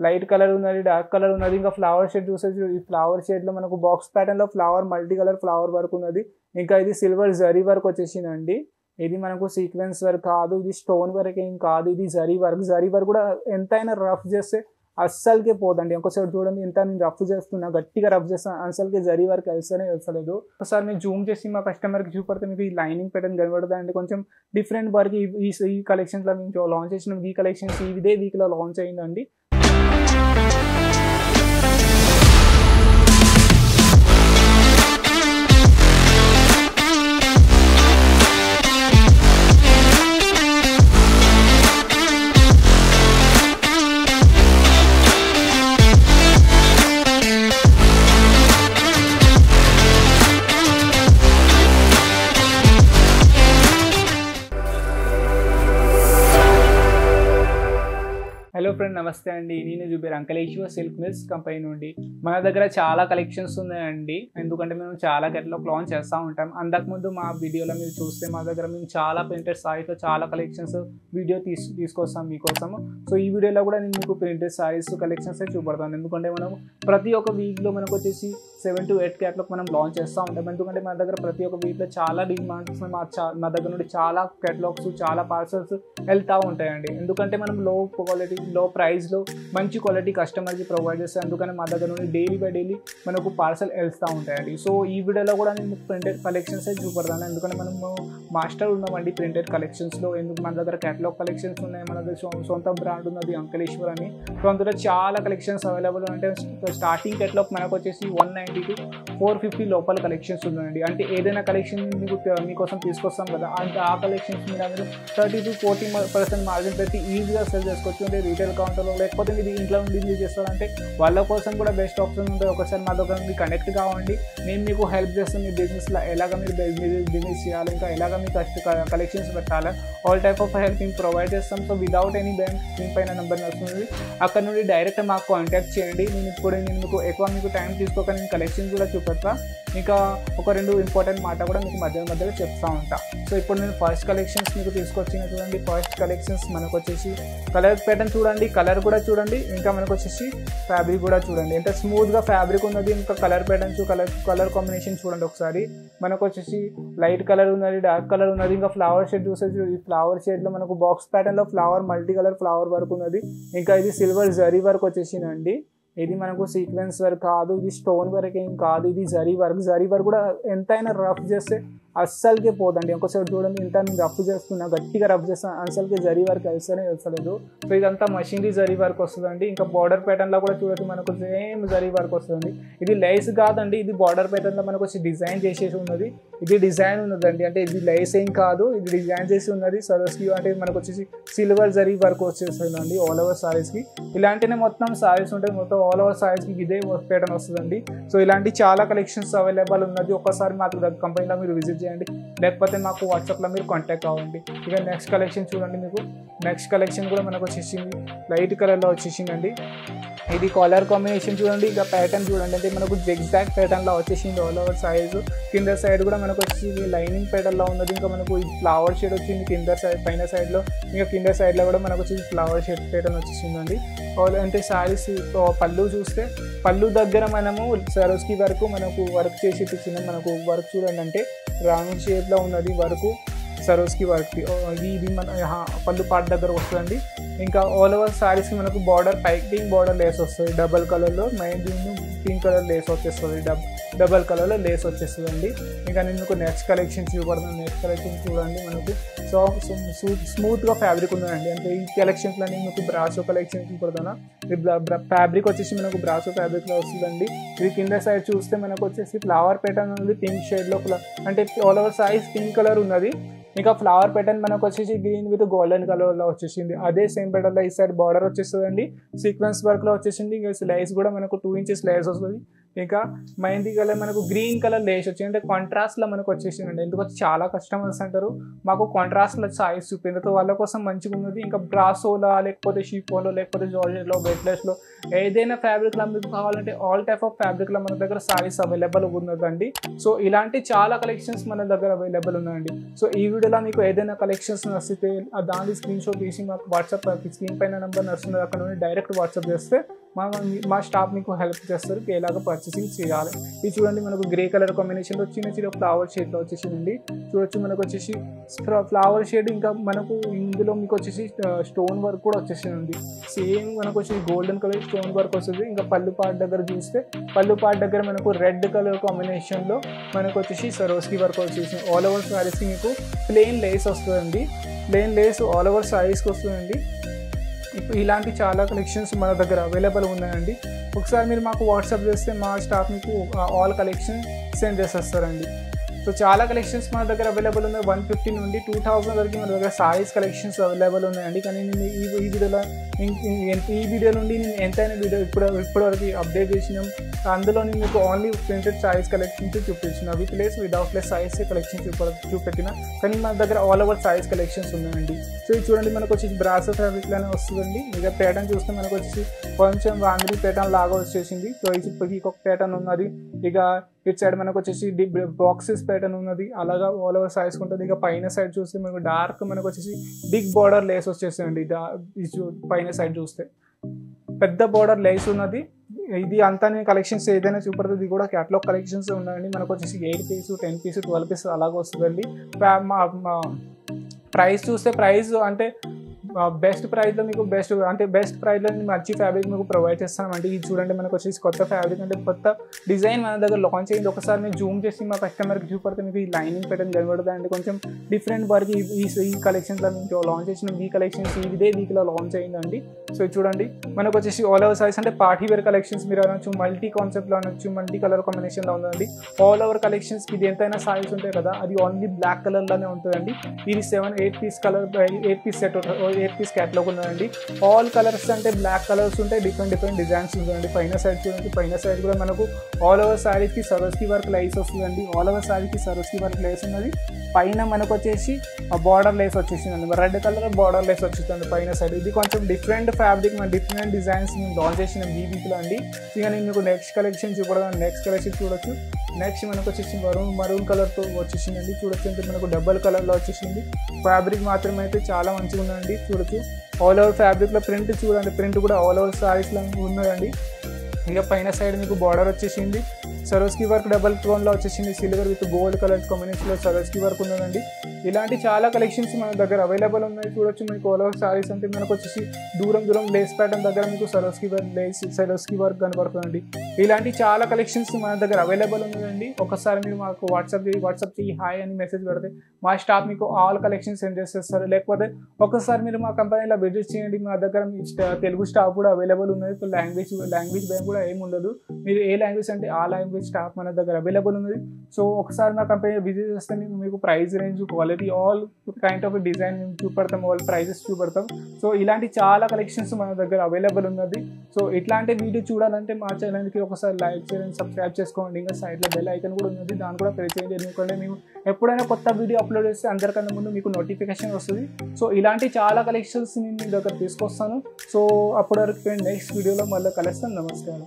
Light colour ఉన్నది, dark colour ఉన్నది. ఇంకా ఫ్లవర్ షేడ్ చూసేసి ఈ ఫ్లవర్ షేడ్లో మనకు బాక్స్ ప్యాటర్న్లో flower multi colour flower work ఉన్నది. ఇంకా ఇది సిల్వర్ జరీ వర్క్ వచ్చేసిందండి. ఇది మనకు సీక్వెన్స్ వర్క్ కాదు, ఇది స్టోన్ వర్క్ ఏం కాదు, ఇది జరీ వర్క్. జరీ వర్క్ కూడా ఎంతైనా రఫ్ చేస్తే అస్సలకే పోదండి. ఒకసారి చూడండి, ఎంత నేను రఫ్ చేస్తున్నా, గట్టిగా రఫ్ చేస్తాను, అసలుకే జరీ వర్క్ వెళ్తలేదు. ఒకసారి మీరు జూమ్ చేసి మా కస్టమర్కి చూపడితే మీకు ఈ లైనింగ్ ప్యాటర్న్ కనబడదండి. కొంచెం డిఫరెంట్ వర్క్ ఈ కలెక్షన్స్లో మేము లాంచ్ చేసిన ఈ కలెక్షన్స్ ఇదే వీక్లో లాంచ్ అయిందండి. హలో ఫ్రెండ్, నమస్తే అండి. నేను Zubair Ankleshwar silk mills company నుండి. మన దగ్గర చాలా కలెక్షన్స్ ఉన్నాయండి, ఎందుకంటే మేము చాలా కేటలాగ్ లాంచ్ చేస్తూ ఉంటాం. అంతకుముందు మా వీడియోలో మీరు చూస్తే మా దగ్గర మేము చాలా ప్రింటెడ్ సారీస్లో చాలా కలెక్షన్స్ వీడియో తీసుకొస్తాం మీకోసం. సో ఈ వీడియోలో కూడా నేను మీకు ప్రింటెడ్ సారీస్ కలెక్షన్స్ చూపడతాను, ఎందుకంటే మనం ప్రతి ఒక్క వీక్లో మనకు వచ్చేసి 7 to 8 కేటలాగ్ మనం లాంచ్ చేస్తూ ఉంటాం. ఎందుకంటే మన దగ్గర ప్రతి ఒక్క వీక్లో చాలా డిమాండ్స్ మా దగ్గర నుండి చాలా కేటలాగ్స్ చాలా పార్సల్స్ వెళ్తూ ఉంటాయండి. ఎందుకంటే మనం లో క్వాలిటీ లో ప్రైస్లో మంచి క్వాలిటీ కస్టమర్కి ప్రొవైడ్ చేస్తాం. అందుకని మా దగ్గర నుండి డైలీ బై డైలీ మనకు పార్సల్ వెళ్తూ ఉంటాయండి. సో ఈ వీడియోలో కూడా నేను ప్రింటెడ్ కలెక్షన్స్ చూపడతాను, ఎందుకంటే మనము మాస్టర్ ఉన్నామండి ప్రింటెడ్ కలెక్షన్స్లో. ఎందుకు మన దగ్గర కేటలాగ్ కలెక్షన్స్ ఉన్నాయి, మన దగ్గర సొంత బ్రాండ్ ఉన్నది అంకలేశ్వర్ అని. సో అందులో చాలా కలెక్షన్స్ అవైలబుల్ అంటే స్టార్టింగ్ కేటలాగ్ మనకు వచ్చేసి 190 to 450 లోపల కలెక్షన్స్ ఉన్నాయండి. అంటే ఏదైనా కలెక్షన్ మీకోసం తీసుకొస్తాం కదా, అంటే ఆ కలెక్షన్స్ మీద మీరు 30 to 40% మార్జిన్ పెట్టి ఈజీగా సెల్ చేసుకోవచ్చు. అంటే రీటైల్ కౌంటర్లో, లేకపోతే మీరు ఇంట్లో నుండి యూజ్ చేస్తారంటే వాళ్ళ కోసం కూడా బెస్ట్ ఆప్షన్ ఉంటుంది. ఒకసారి మా దగ్గర నుండి కనెక్ట్ కావండి, నేను మీకు హెల్ప్ చేస్తాను. మీ బిజినెస్లో ఎలాగ మీరు బిజినెస్ చేయాలి, ఇంకా ఎలాగ మీ కలెక్షన్స్ పెట్టాలి, ఆల్ టైప్ ఆఫ్ హెల్ప్ మేము ప్రొవైడ్ చేస్తాం. So without any bank screen పైన నెంబర్ వస్తుంది, అక్కడ నుండి డైరెక్ట్ మాకు కాంటాక్ట్ చేయండి. నేను మీకు ఎక్కువ మీకు టైం తీసుకోక నేను కలెక్షన్స్ కూడా చూపెడతా. ఇంకా ఒక 2 ఇంపార్టెంట్ మాట కూడా మీకు మధ్యలో చెప్తా ఉంటా. సో ఇప్పుడు నేను ఫస్ట్ కలెక్షన్స్ మీకు తీసుకొచ్చిన చూడండి. ఫస్ట్ కలెక్షన్స్ మనకు వచ్చేసి కలర్ ప్యాటర్న్ చూడండి, కలర్ కూడా చూడండి, ఇంకా మనకు వచ్చేసి ఫ్యాబ్రిక్ కూడా చూడండి, ఎంత స్మూత్గా ఫ్యాబ్రిక్ ఉన్నది. ఇంకా కలర్ ప్యాటర్న్స్ కలర్ కాంబినేషన్ చూడండి ఒకసారి. మనకు వచ్చేసి లైట్ కలర్ ఉన్నది, డార్క్ కలర్ ఉన్నది. ఇంకా ఫ్లవర్ షేడ్ చూసేసి ఈ ఫ్లవర్ షేడ్లో మనకు బాక్స్ ప్యాటర్న్లో flower multi colour flower work ఉన్నది. ఇంకా ఇది సిల్వర్ జరీ వర్క్ వచ్చేసిందండి. ఇది మనకు సీక్వెన్స్ వర్క్ కాదు, ఇది స్టోన్ వర్క్ ఏం కాదు, ఇది జరీ వర్క్. జరీ వర్క్ కూడా ఎంతైనా రఫ్ చేస్తే అస్సలకే పోదండి. ఒకసారి చూడండి, ఎంత నేను రఫ్ చేస్తున్నా, గట్టిగా రఫ్ చేస్తాను, అసలుకే జరీ వర్క్ వెళ్తలేదు. సో ఇదంతా మషినరీ జరీ వర్క్ వస్తుందండి. ఇంకా బార్డర్ ప్యాటర్న్లో కూడా చూడొచ్చు, మనకు సేమ్ జరీ వర్క్ వస్తుంది. ఇది లైస్ కాదండి, ఇది బార్డర్ ప్యాటర్న్లో మనకు వచ్చి డిజైన్ చేసేసి ఉన్నది. ఇది డిజైన్ ఉన్నదండి, అంటే ఇది లైస్ ఏం కాదు, ఇది డిజైన్ చేసి ఉన్నది. సరోస్కి అంటే మనకు వచ్చేసి సిల్వర్ జరీ వర్క్ వచ్చేస్తుందండి ఆల్ ఓవర్ సారీస్కి. ఇలాంటినే మొత్తం సారీస్ ఉంటాయి, మొత్తం ఆల్ ఓవర్ సారీస్కి ఇదే ప్యాటర్న్ వస్తుందండి. సో ఇలాంటి చాలా కలెక్షన్స్ అవైలబుల్ ఉన్నది. ఒకసారి మాకు కంపెనీలో మీరు విజిట్ చేయండి, లేకపోతే మాకు వాట్సాప్లో మీరు కాంటాక్ట్ అవ్వండి. ఇక నెక్స్ట్ కలెక్షన్ చూడండి. మీకు నెక్స్ట్ కలెక్షన్ కూడా మనకు వచ్చేసింది, లైట్ కలర్లో వచ్చేసిందండి. ఇది కలర్ కాంబినేషన్ చూడండి, ఇక ప్యాటర్న్ చూడండి, అంటే మనకు ఎగ్జాక్ట్ ప్యాటర్న్లో వచ్చేసింది ఆల్ ఓవర్ సైజు. కింద సైడ్ కూడా మనకు వచ్చేసి లైనింగ్ ప్యాటర్న్లో ఉన్నది. ఇంకా మనకు ఈ ఫ్లవర్ షేడ్ వచ్చింది కింద సైడ్, పైన సైడ్లో. ఇంకా కింద సైడ్లో కూడా మనకు వచ్చేసి ఫ్లవర్ షేడ్ ప్యాటర్న్ వచ్చేసిందండి. అంటే శారీస్ పళ్ళు చూస్తే పళ్ళు దగ్గర మనము సరోస్కి వరకు మనకు వర్క్ చేసి ఇచ్చిన మనకు వర్క్ చూడండి, అంటే రౌండ్ షేప్లో ఉన్నది వరకు సరోస్కి వర్క్. ఇది మన పళ్ళు పార్ట్ దగ్గర వస్తుందండి. ఇంకా ఆల్ ఓవర్ సారీస్కి మనకు బార్డర్ పైపింగ్ బార్డర్ లేస్ వస్తుంది, డబల్ కలర్లో మెయిన్ పింక్ కలర్ లేస్ వచ్చేస్తుంది, డబల్ కలర్లో లేస్ వచ్చేస్తుందండి. ఇంకా నేను మీకు నెక్స్ట్ కలెక్షన్ చూపడతాను. నెక్స్ట్ కలెక్షన్ చూడండి, మనకు స్మూత్గా ఫ్యాబ్రిక్ ఉందండి. అంటే ఈ కలెక్షన్స్లో నేను మీకు బ్రాసో కలెక్షన్ చూపడతాను. ఫ్యాబ్రిక్ వచ్చేసి మనకు బ్రాసో ఫ్యాబ్రిక్లో వస్తుందండి. ఇది కింద సైడ్ చూస్తే మనకు వచ్చేసి ఫ్లవర్ ప్యాటర్న్ ఉంది పింక్ షేడ్లో, అంటే all over saris pink colour ఉన్నది. ఇంకా ఫ్లవర్ ప్యాటర్న్ మనకు వచ్చేసి గ్రీన్ విత్ గోల్డెన్ కలర్లో వచ్చేసింది. అదే సేమ్ ప్యాటర్న్లో ఈ సైడ్ బార్డర్ వచ్చేస్తుందండి, సీక్వెన్స్ వర్క్లో వచ్చేసింది. ఇంకా లైస్ కూడా మనకు 2 inches లైస్ వస్తుంది. ఇంకా మెహందీ కలర్ మనకు గ్రీన్ కలర్ లేస్ వచ్చింది, అంటే కాంట్రాస్ట్లో మనకు వచ్చేసిందండి. ఎందుకంటే చాలా కస్టమర్స్ అంటారు మాకు కాంట్రాస్ట్లో సారీస్ చూపించదు, వాళ్ళ కోసం మంచిగా ఉన్నది. ఇంకా బ్రాసోలా లేకపోతే షిఫోన్లో లేకపోతే జార్జెట్లో వెయిట్లెస్లో ఏదైనా ఫ్యాబ్రిక్లో మీకు కావాలంటే ఆల్ టైప్ ఆఫ్ ఫ్యాబ్రిక్లో మన దగ్గర సారీస్ అవైలబుల్ ఉన్నదండి. సో ఇలాంటి చాలా కలెక్షన్స్ మన దగ్గర అవైలబుల్ ఉన్నాయండి. సో ఈ వీడియోలో మీకు ఏదైనా కలెక్షన్స్ నచ్చితే దాని స్క్రీన్ షాట్ తీసి మాకు వాట్సాప్ స్క్రీన్ పైన నెంబర్ నడుస్తుంది, అక్కడ నుండి డైరెక్ట్ వాట్సాప్ చేస్తే మా స్టాఫ్ మీకు హెల్ప్ చేస్తారు ఎలాగ పర్చేసింగ్ చేయాలి. ఇది చూడండి మనకు గ్రే కలర్ కాంబినేషన్లో చిన్న చిన్న ఫ్లవర్ షేడ్లో వచ్చేసిందండి. చూడొచ్చు మనకు వచ్చేసి ఫ్లవర్ షేడ్, ఇంకా మనకు ఇందులో మీకు వచ్చేసి స్టోన్ వర్క్ కూడా వచ్చేసిందండి. సేమ్ మనకు వచ్చేసి గోల్డెన్ కలర్ స్టోన్ వర్క్ వస్తుంది. ఇంకా పళ్ళు పార్ట్ దగ్గర చూస్తే పళ్ళు పార్ట్ దగ్గర మనకు రెడ్ కలర్ కాంబినేషన్లో మనకు వచ్చేసి సరోస్కి వర్క్ వచ్చేసి ఆల్ ఓవర్ సారీస్కి మీకు ప్లెయిన్ లేస్ వస్తుందండి. ప్లెయిన్ లేస్ ఆల్ ఓవర్ సారీస్కి వస్తుందండి. ఇప్పుడు ఇలాంటి చాలా కలెక్షన్స్ మన దగ్గర అవైలబుల్ ఉన్నాయండి. ఒకసారి మీరు మాకు వాట్సాప్ చేస్తే మా స్టాఫ్ మీకు ఆల్ కలెక్షన్ సెండ్ చేసేస్తారండి. సో చాలా కలెక్షన్స్ మన దగ్గర అవైలబుల్ ఉన్నాయి. 150 నుండి 2000 వరకు మన దగ్గర సారీస్ కలెక్షన్స్ అవైలబుల్ ఉన్నాయండి. కానీ నేను ఈ వీడియో నుండి నేను ఎంతైనా వీడియో ఇప్పటివరకు అప్డేట్ చేసినాం. అందులో నేను మీకు ఓన్లీ ప్రింటెడ్ సారీస్ కలెక్షన్స్ చూపించిన with lace without lace saris collection చూపెట్టిన, కానీ మన దగ్గర ఆల్ ఓవర్ సారీస్ కలెక్షన్స్ ఉన్నాయండి. సో ఇది చూడండి మనకు వచ్చేసి బ్రాసో ఫ్యాబ్రిక్లోనే వస్తుందండి. ఇక ప్యాటర్న్ చూస్తే మనకు వచ్చేసి కొంచెం వాంద్రీ ప్యాటర్న్ లాగా వచ్చేసింది. సో ఇది ఒక ప్యాటర్న్ ఉన్నది. ఇక ఇటు సైడ్ మనకు వచ్చేసి బాక్సెస్ ప్యాటర్న్ ఉన్నది, అలాగా ఆల్ ఓవర్ సారీస్ ఉంటుంది. ఇక పైన సైడ్ చూస్తే మనకు డార్క్ మనకు వచ్చేసి బిగ్ బార్డర్ లేస్ వచ్చేసిందండి. పైన సైడ్ చూస్తే పెద్ద బార్డర్ లేస్ ఉన్నది. ఇది అంతా నేను కలెక్షన్స్ ఏదైనా చూపడుతుంది, ఇది కూడా క్యాటలాగ్ కలెక్షన్స్ ఉన్నాయండి. మనకు వచ్చేసి 8 పీస్ 10 పీస్ 12 పీస్ అలాగ వస్తుందండి. ప్రైస్ చూస్తే ప్రైస్ అంటే బెస్ట్ ప్రైస్లో మీకు బెస్ట్ ప్రైస్లో మంచి ఫ్యాబ్రిక్ మీకు ప్రొవైడ్ చేస్తామండి. ఇది చూడండి మనకు వచ్చేసి కొత్త ఫ్యాబ్రిక్ అంటే కొత్త డిజైన్ మన దగ్గర లాంచ్ అయింది. ఒకసారి మీరు జూమ్ చేసి మా కస్టమర్కి చూపడితే మీకు ఈ లైనింగ్ ప్యాటర్న్ కనబడుతుంది అండి. కొంచెం డిఫరెంట్ వర్క్ ఈ కలెక్షన్స్లో మీకు లాంచ్ చేసిన ఈ కలెక్షన్స్ ఇదే వీక్లో లాంచ్ అయిందండి. సో చూడండి మనకు వచ్చేసి ఆల్ ఓవర్ సారీస్ అంటే పార్టీ వేర్ కలెక్షన్స్ మీరు అనొచ్చు, మల్టీ కాన్సెప్ట్లో అనొచ్చు, మల్టీ కలర్ కాంబినేషన్లో ఉందండి. ఆల్ ఓవర్ కలెక్షన్స్కి ఇది ఎంతైనా సారీస్ ఉంటాయి కదా, అది ఓన్లీ బ్లాక్ కలర్లోనే ఉంటుందండి. ఇది 8 piece colour 8 piece set 8 piece catalogue ఉందండి. ఆల్ కలర్స్ అంటే బ్లాక్ కలర్స్ ఉంటాయి, డిఫరెంట్ డిజైన్స్ ఉంటుందండి. పైన సైడ్ చూడండి, పైన సైడ్ కూడా మనకు ఆల్ ఓవర్ సారీకి సరోస్కి వర్క్ లైస్ వస్తుందండి. ఆల్ ఓవర్ సారీకి సరోస్కి వర్క్ లేస్ ఉన్నది. పైన మనకు వచ్చేసి బార్డర్ లేస్ వచ్చేసిందండి, రెడ్ కలర్ బార్డర్ లేస్ వచ్చేసిందండి పైన సైడ్. ఇది కొంచెం డిఫరెంట్ ఫ్యాబ్రిక్ మన డిఫరెంట్ డిజైన్స్ మేము లాంచ్ చేసిన ఈ వీక్లో అండి. ఇక నేను మీకు నెక్స్ట్ కలెక్షన్ చూపడదాం. నెక్స్ట్ కలెక్షన్ చూడొచ్చు. నెక్స్ట్ మనకు వచ్చేసి మరూన్ కలర్తో వచ్చేసిందండి. చూడొచ్చు అంటే మనకు డబల్ కలర్లో వచ్చేసింది. ఫ్యాబ్రిక్ మాత్రమే అయితే చాలా మంచిగా ఉందండి. చూడొచ్చు ఆల్ ఓవర్ ఫ్యాబ్రిక్లో ప్రింట్ చూడండి, ప్రింట్ కూడా ఆల్ ఓవర్ సారీస్లో ఉన్నదండి. ఇక పైన సైడ్ మీకు బార్డర్ వచ్చేసింది, సరోస్కి వర్క్ డబల్ టోన్లో వచ్చేసింది. సిల్వర్ విత్ గోల్డ్ కలర్ కాంబినేషన్లో సరోస్కి వర్క్ ఉన్నదండి. ఇలాంటి చాలా కలెక్షన్స్ మన దగ్గర అవైలబుల్ ఉన్నాయి. చూడొచ్చు మీకు ఆల్ ఓవర్ సారీస్ అంటే మనకు వచ్చేసి దూరం లేస్ ప్యాటర్న్ దగ్గర మీకు సరోస్కి వర్క్ కనబడుతుందండి. ఇలాంటి చాలా కలెక్షన్స్ మన దగ్గర అవైలబుల్ ఉన్నదండి. ఒకసారి మీరు మాకు వాట్సాప్ చేయి హాయ్ అని మెసేజ్ పెడితే మా స్టాఫ్ మీకు ఆల్ కలెక్షన్స్ సెండ్ చేసేస్తారు. లేకపోతే ఒకసారి మీరు మా కంపెనీలో విజిట్ చేయండి. మా దగ్గర తెలుగు స్టాఫ్ కూడా అవైలబుల్ ఉన్నది. లాంగ్వేజ్ భయం కూడా ఏమి ఉండదు. మీరు ఏ లాంగ్వేజ్ అంటే ఆ లాంగ్వేజ్ స్టాఫ్ మన దగ్గర అవైలబుల్ ఉన్నది. సో ఒకసారి మా కంపెనీ విజిట్ చేస్తే మీకు price range quality all kind of design మేము చూపెడతాం, ఆల్ ప్రైజెస్ చూపెడతాం. సో ఇలాంటి చాలా కలెక్షన్స్ మన దగ్గర అవైలబుల్ ఉన్నది. సో ఇట్లాంటి వీడియో చూడాలంటే మా ఛానల్కి ఒకసారి లైక్ చేయండి, సబ్స్క్రైబ్ చేసుకోండి. ఇంకా సైడ్లో బెల్ ఐకాన్ కూడా ఉన్నది, దాన్ని కూడా ప్రెస్ చేయండి. ఎందుకంటే మేము ఎప్పుడైనా కొత్త వీడియో అప్లోడ్ చేస్తే అందరికన్నా ముందు మీకు నోటిఫికేషన్ వస్తుంది. సో ఇలాంటి చాలా కలెక్షన్స్ నేను మీ దగ్గర తీసుకొస్తాను. సో అప్పటి వరకు నెక్స్ట్ వీడియోలో మళ్ళీ కలుస్తాను. నమస్కారం.